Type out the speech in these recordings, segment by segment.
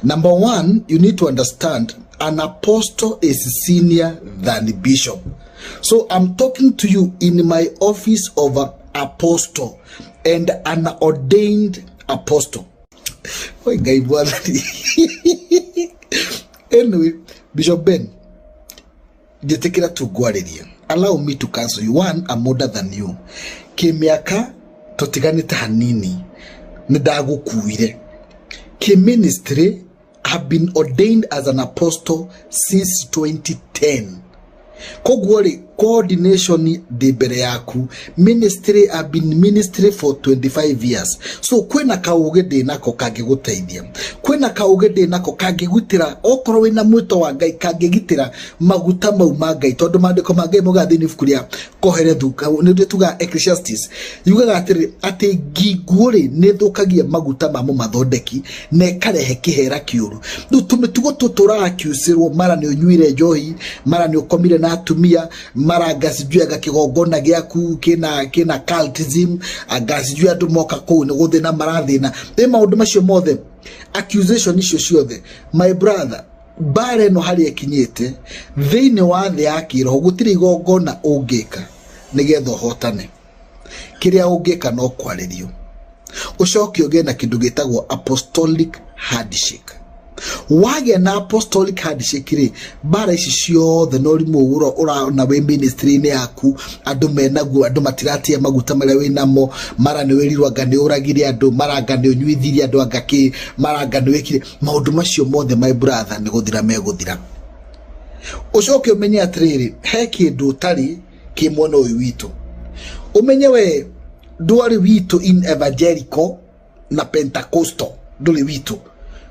Number one, you need to understand an apostle is senior than bishop. So I'm talking to you in my office of an apostle and an ordained apostle. Anyway, Bishop Ben, they take it to Guaredia. Allow me to cancel you. One, I'm older than you. Kemiaka totiganita hanini nidago kuire. Ke ministry have been ordained as an apostle since 2010. Kogwori coordination de bereaku ministry have been ministry for 25 years. So kwena kaugede nako kagegutaidia. Kwena kaugede nako kagegutira okoro wina mwito wa Ngai kagegitira maguta mau ma Ngai tondu mandiko ma Ngai mugathi ni fukuria koherethu ni tuga Ecclesiastes yugaga ati giguori ni thukagia maguta mamo mathondeki ne karehe kihera kiuru ndu tumitugo tutura akiusirwo mara ni unyuire njohi mara ni ukomire na atumia mara gasijua gakigongona giaku kina cultism agasijua andu moka ku ni guthina marathina e maundu macio mothe accusation icio ciothe my brother bare no hari ekinyete thiini wa thi yakiro gutiri igongona ungika nigetha hotane kiria ungika no kwaririo ucoke ugena kindu gitagwo apostolic handshake. Wage na apostolic handshake ri bara ici ciothe no rimu ura na we ministry ni yaku andu menaguo andu matiratia maguta maria winamo mara ni wirirwa ngani uragire andu mara ngani unyuithirie andu angaki mara ngani wikire maundu macio mothe my brother ni guthira meguthira ucoke umenye atiriri he kindu tari ki mwono uyu witu umenye we duari witu in evangelical na pentecostal nduri witu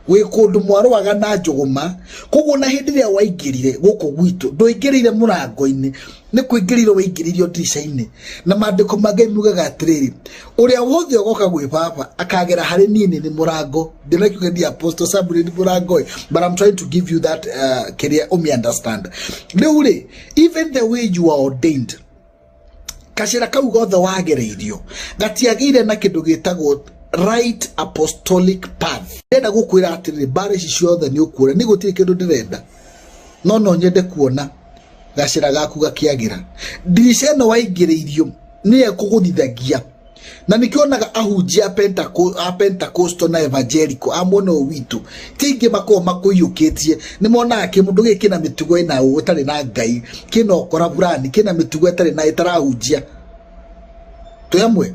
we kundu mwarwaga na njuguma koguo na hindi ria waingirire guku gwitu nduingirire murango-ini ni kuingirire waingiririo ndirisha-ini na mandiko ma Ngai mugaga atiriri uria wothe ugoka gwi papa akagera hari nini ni murango ndirakiuga ndi apostle saburi ni murango but I'm trying to give you that career understand riu even the way you are ordained kashira kau gothe wagereirio gatiagire na kindu gitagwo right apostolic path. Ndenda gukwira atiri bare ici ciothe ni ukura ni gutiri kindu ndirenda no nyende kuona gacira gaku gakiagira ndirisha no waingiririo ni ekuguthithagia na nikionaga ahunjia Pentecostal na evangelical amono witu tingi mako makuyukitie ni mona ke mundu gikina mitugo ina utari na Ngai kino kora burani kina mitugo itari na itarahunjia tuyamwe